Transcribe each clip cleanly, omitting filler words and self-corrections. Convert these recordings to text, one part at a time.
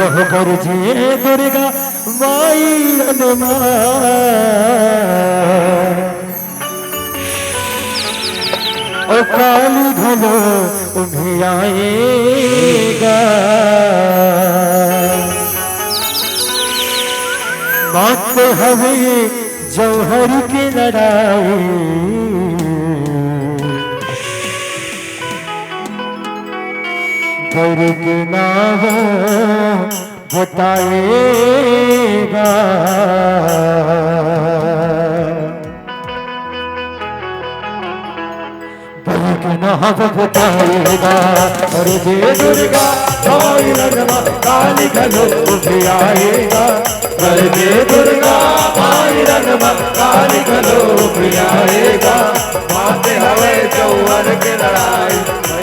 कह कर जे दुर्गा माई रमा ओ काली घलो उन्हें आएगा बात हवे जौहर की लड़ाई दर्द ना हो बताएगा दर्द ना हो बताएगा और जे दुर्गा माई रमा काली घलो उन्हें आएगा कर जे दुर्गा माई रमा काली घलो उन्हें आएगा बात हवे जौहर की लड़ाई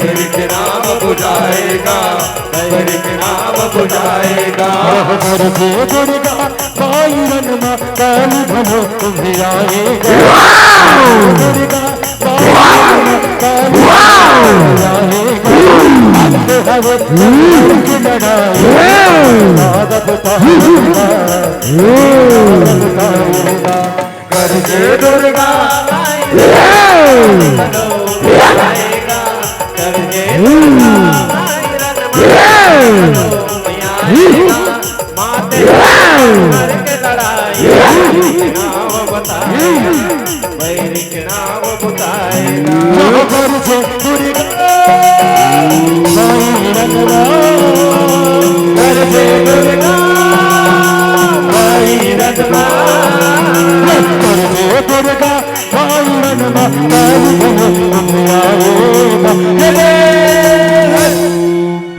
मेरी के नाम बुझाएगा मेरी के नाम बुझाएगा कर जे दुर्गा माई रमा काली घलो उन्हें आएगा दुर्गा माई काली आएगा हवे की लड़ाई बताएगा कर जे दुर्गा कर जे माते के लड़ाई नाम बताएगा मेरी के नाम बताएगा कर जे दुर्गा कर जे दुर्गा माई रमा कर जे दुर्गा माई रमा काली घलो उन्हें आएगा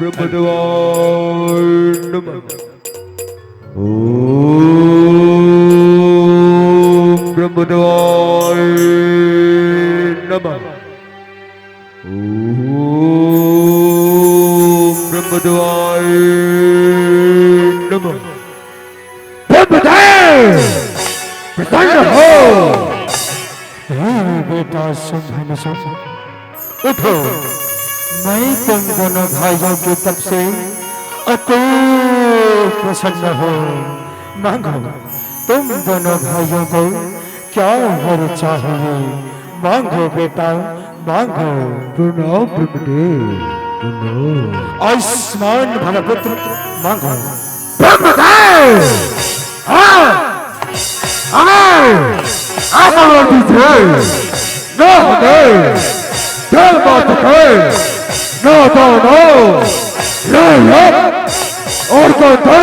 ब्रह्मदेवाय नमः ब्रह्मदेवाय नमः ब्रह्मदेवाय नमः ब्रह्मदेव प्रसन्न हो बेटा सुन उठो मैं तुम दोनों भाइयों की तब से अतूट प्रसन्न हो मांगो तुम दोनों भाइयों को क्या वर चाहिए मांगो बेटा मांगो प्रणाम ब्रह्मदेव प्रणाम आयुष्मान भव पुत्र मांगो ब्रह्मदेव आप लोग no day, tell about the day, no, lay up, और को दो,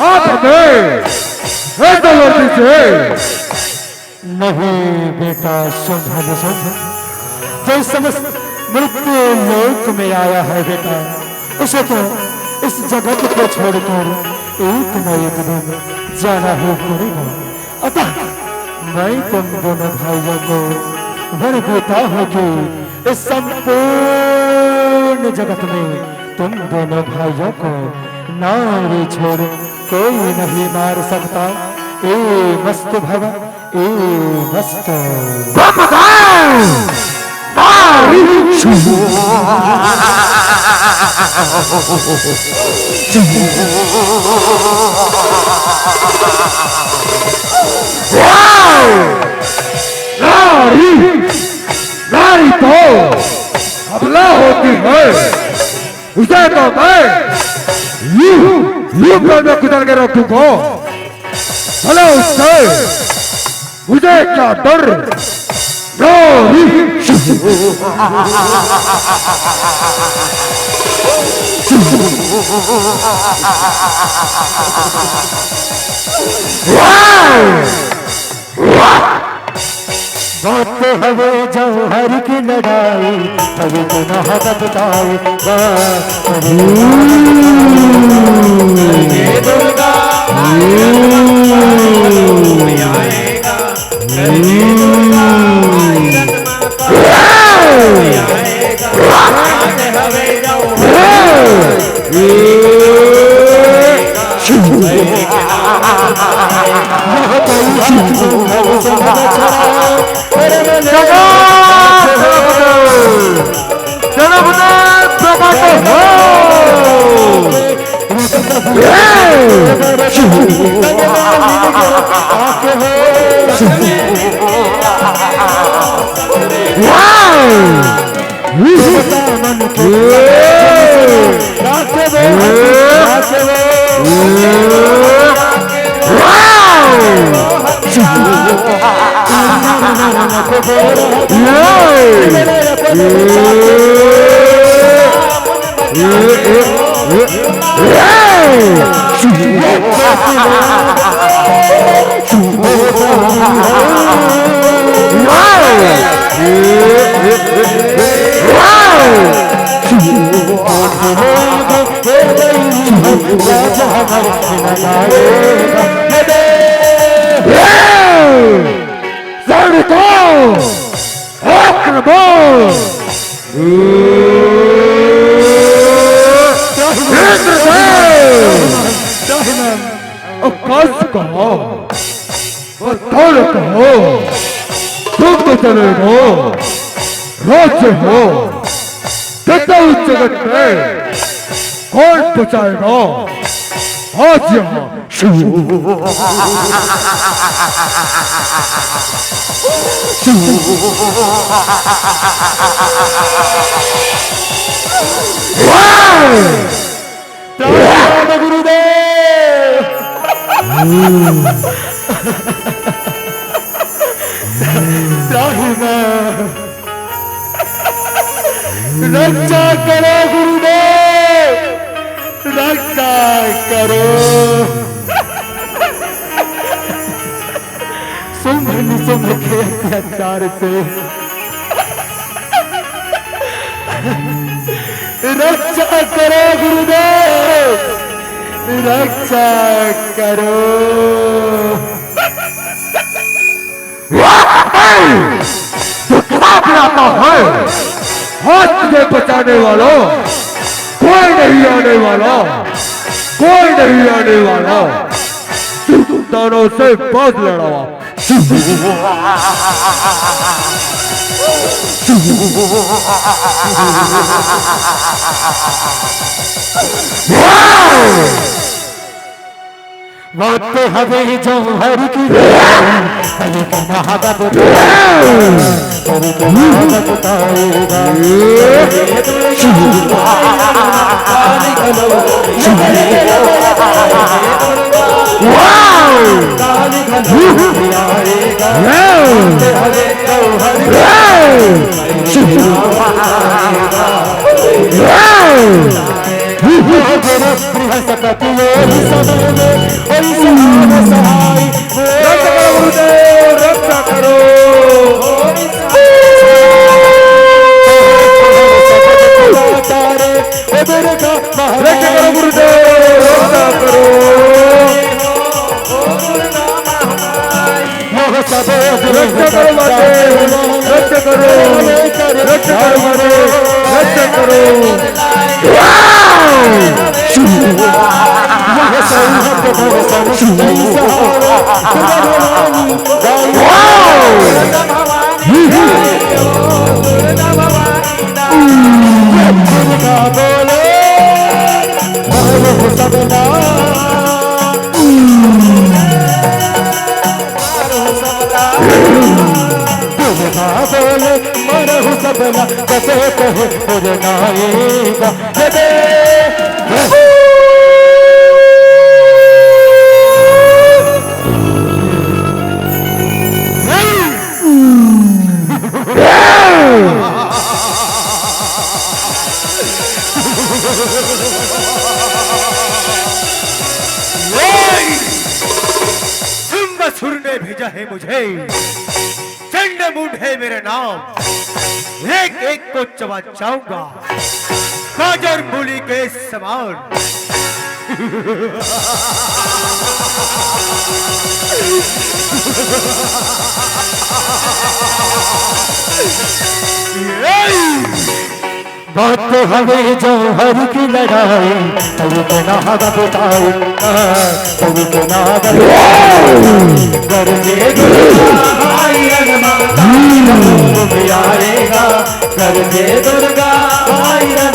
आप हमें, ऐसा लोग नहीं बेटा सुन जो समस्त मृत्यु लोक में आया है बेटा उसे तो इस जगत को छोड़कर एक न एक दिन जाना ही पड़ेगा अतः मैं तुम दोनों भाइयों को वर देता हूँ कि इस संपूर्ण जगत में तुम दोनों भाइयों को नारी छोड़ कोई नहीं मार सकता ए मस्त भव ए मस्त नारी नारी तो अबला होती है उसे तो मैं यू में कुचल के रखूंगा भले उससे मुझे क्या डर नारी बात हवे जौहर की लड़ाई तभी तो न बताए दुर्गा राज्य हो तथा उस जगत में कौन बचाएगा आज यहाँ गुरुदेव रक्षा करो गुरुदेव, रक्षा करो। सुम्भ के अत्याचार से रक्षा करो गुरुदेव, रक्षा करो। हाथ तुझे बचाने वालों कोई नहीं आने वाला, कोई नहीं आने वाला। दोनों से बात लड़ा वक्त हमें जो हर की रक्षा करो मरहु सबला कसे कहे पुरनाएगा सुर ने भेजा है मुझे, चंड मुंड है मेरे नाम, एक एक को चबा जाऊंगा गाजर मूली के समान। बात तो हमें जो हर की लड़ाई तभी के नाग बताए, तभी के नाग घर में दुर्गा आएगा, घर में दुर्गा आएगा।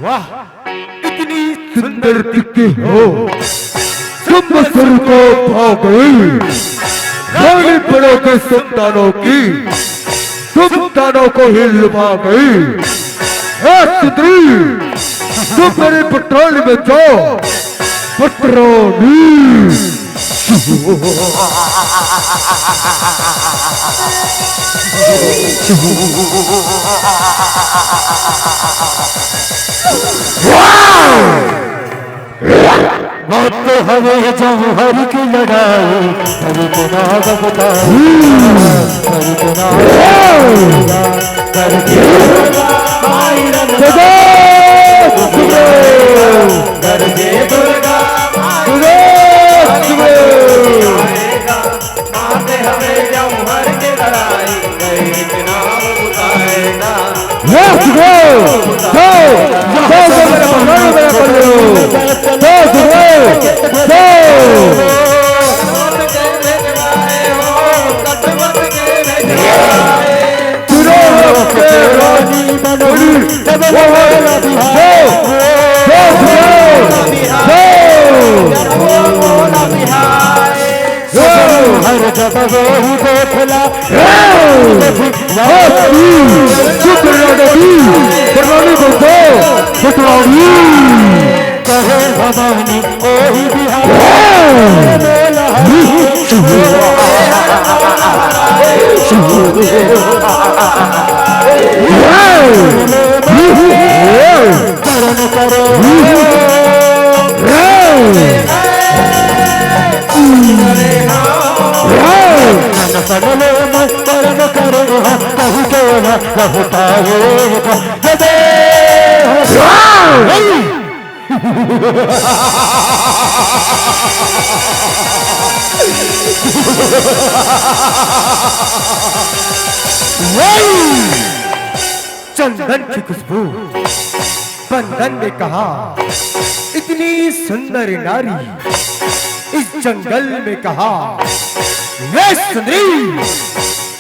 वाह, इतनी सुंदर दिखते हो, तुम सर को भाग गई, रानी बड़ों के संतानों की, संतानों को हिल पा गई। सुंदरी, तुम मेरे पटरानी में जाओ, पटरानी। बात तो हमें जौहर की लड़ाई, हरि को नाग बताई, हरि को नाग करके दुर्गा माते हमें जौहर की लड़ाई, हरि के नाम बताएगा। Let's go! Go! Go! हर जब वो ही देखला कहे भवानी ओही करण करो सनले में करण करो कहू के न कहू पाएगा चंदन की खुशबू, बंधन ने कहा इतनी सुंदर नारी, इस जंगल में कहा वे सुंदरी,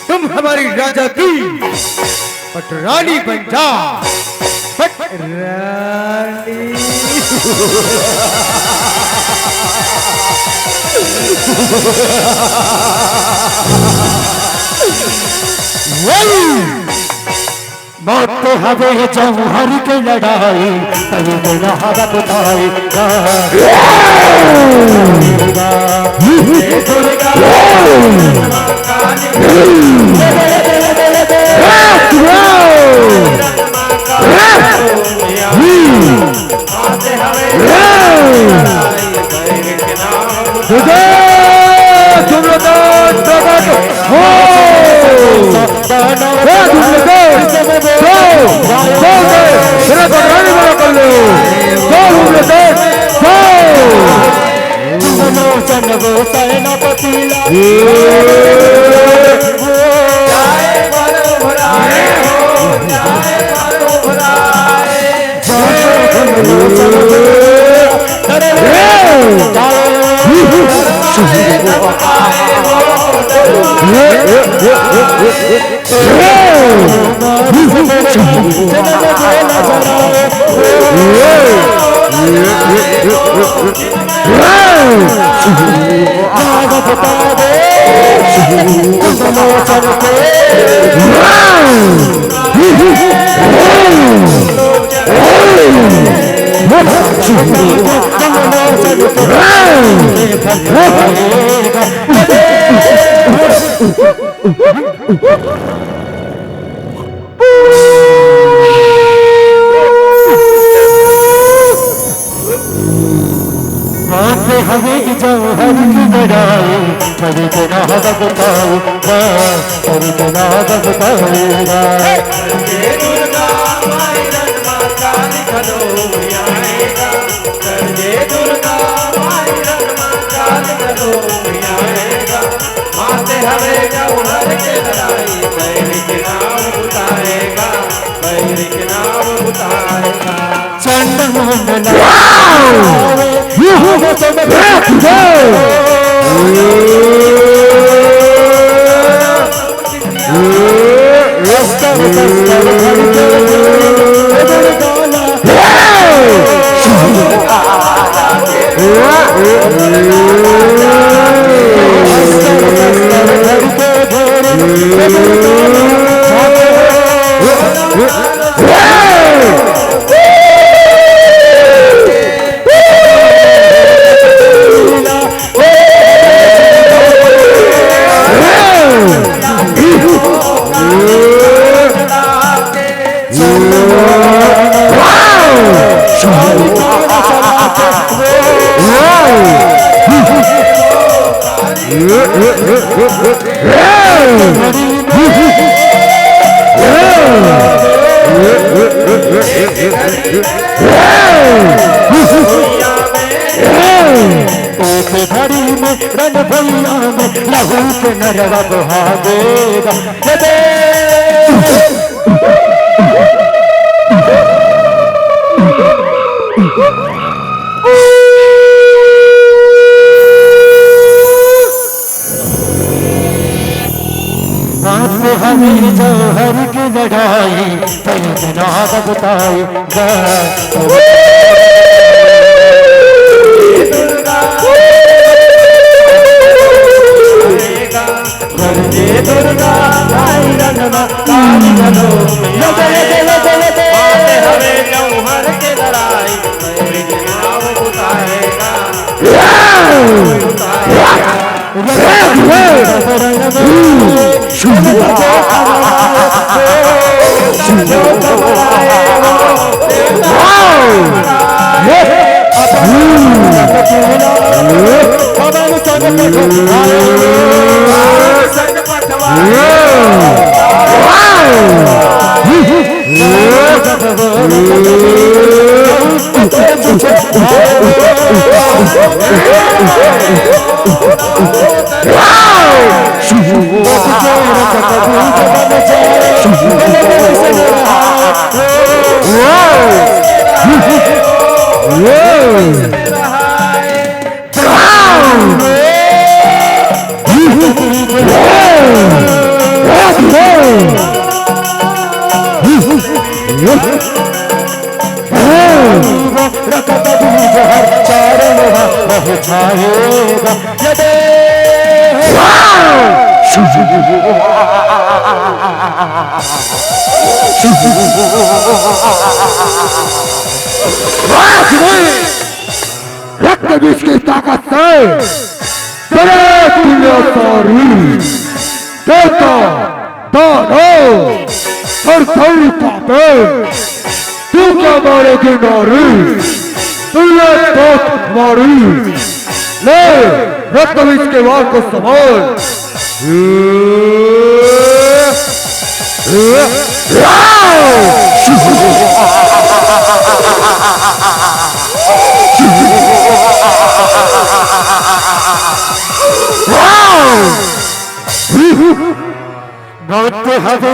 तुम हमारी राजा की पटरानी बन जा। पटरानी मौत तो हवे जौहर के लड़ाई, तभी मेरा हवा बताएगा हमें जौहर की लड़ाई पर तेरा हदब बताऊंगा पर तेरा हदब बताऊंगा दुर्गा माई रणमा काली खलो आएगा करजे दुर्गा माई रणमा काली खलो आएगा माते हवे जौहर के लड़ाई बैर के नाम उतारेगा बैर के नाम उतारेगा चंड मंडला घड़ी में रन भैया में लहू के नरवा बहा देगा हमें जौहर की लड़ाई पर जनाब बताएगा दुर्गा माई रणमा काली खलो हवे जौहर के लड़ाई बैर के नाम उतारेगा छाएगा रक्त बीज की ताकत से देवता दानव और सभी पापे तू क्या मारेगी नारी तुझे तो मारी ले रक्त बीज के वार को संभाल बहुत हवे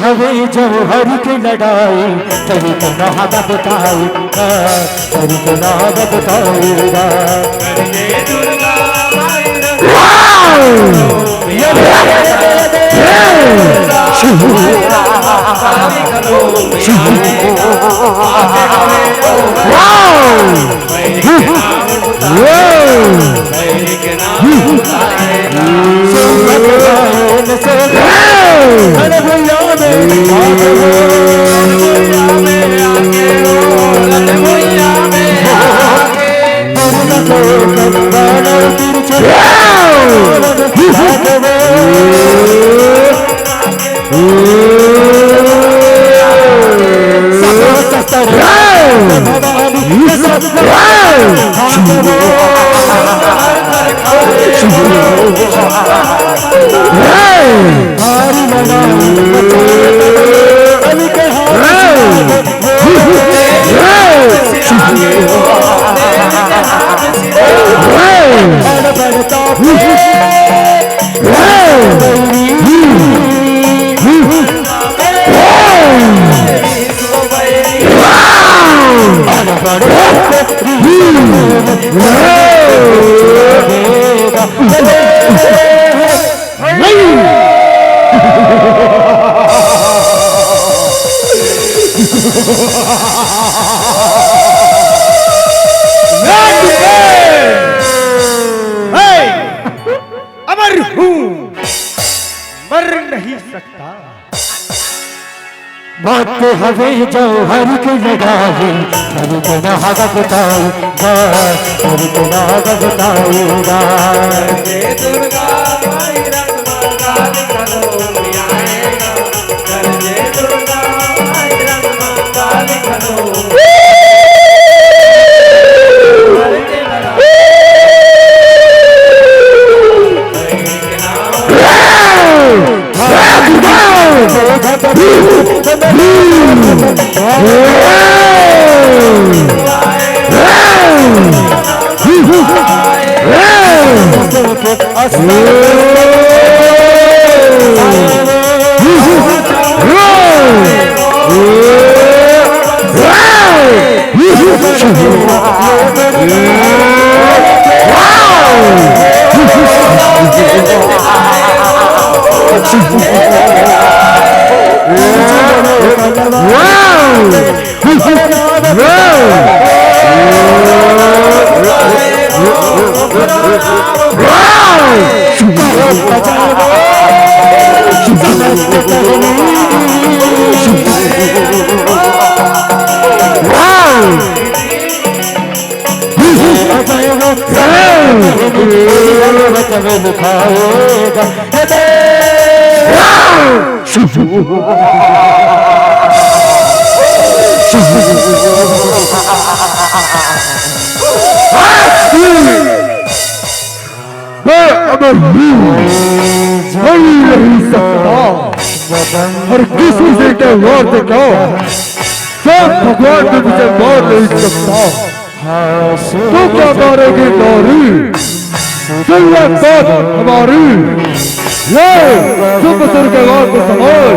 हवे जो हरि की लड़ाई तेरी तो नादा बताई तेरी तो नादा बताऊंगा दुर्गा अमर हूँ, मर नहीं सकता। बात हवे जो हरि की लड़ाई हरि को नादा बताऊंगा हरि को नादा बताऊंगा दुर्गा माई रंग काली करो आएगा कर जय दुर्गा माई रंग काली करो मिल नहीं सकता और किसी से क्या वार देखो सब भगवान भी मुझे मार नहीं सकता तू क्या मारेगी नारी सुन ले बात हमारी ले तुम सर के वार को संभाल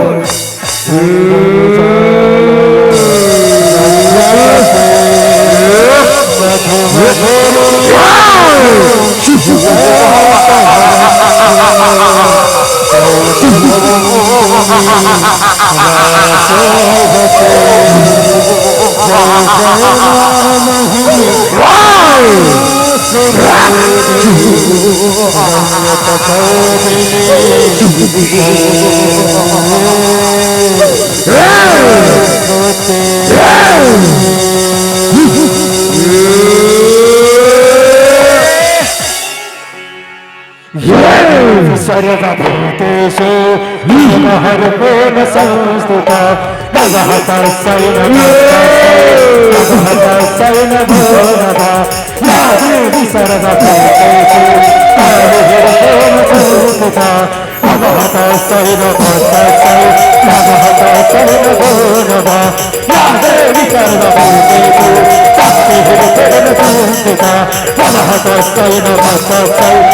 सर्वभूतेषु हरपेण संस्थिता नवहतः सैनभोनभा या देवी सर्वभूतेषु हरपेण संस्थिता नवहतः सैनभोनभा या देवी सर्वभूतेषु हरपेण संस्थिता नवहतः सैनभोनभा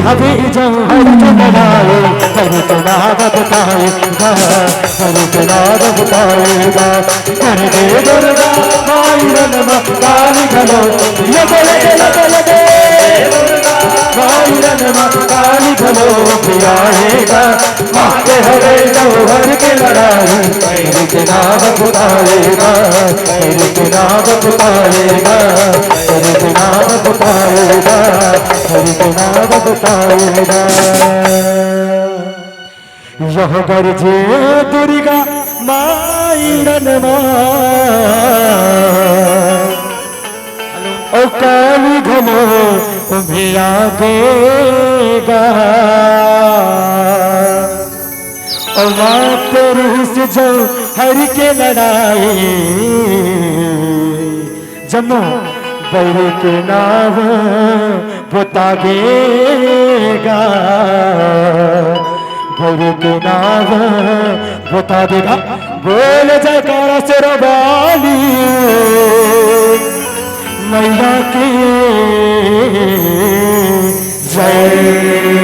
हबी जौहर के बनाए हर के नाद बताएगा हर के नाद बताएगा कर दे दुर्गा माई रनमा काली घलो लगे लगे लगे लगे माई रनमा काली घलो पियाएगा माते हरे जौहर के लड़ाई हर के नाद बताएगा हर के नाद बताएगा हर के नाद बताएगा हर के नाद बताएगा यह गरजे दुर्गा माई रनमा ओ काली घलो तुम्हें आगेगा और माँ तेरी से जो हर के लड़ाई जमो बैर के नाम बताएगा बैर के नाम बता देगा बोल जयकारा से रवाली मैया की जय।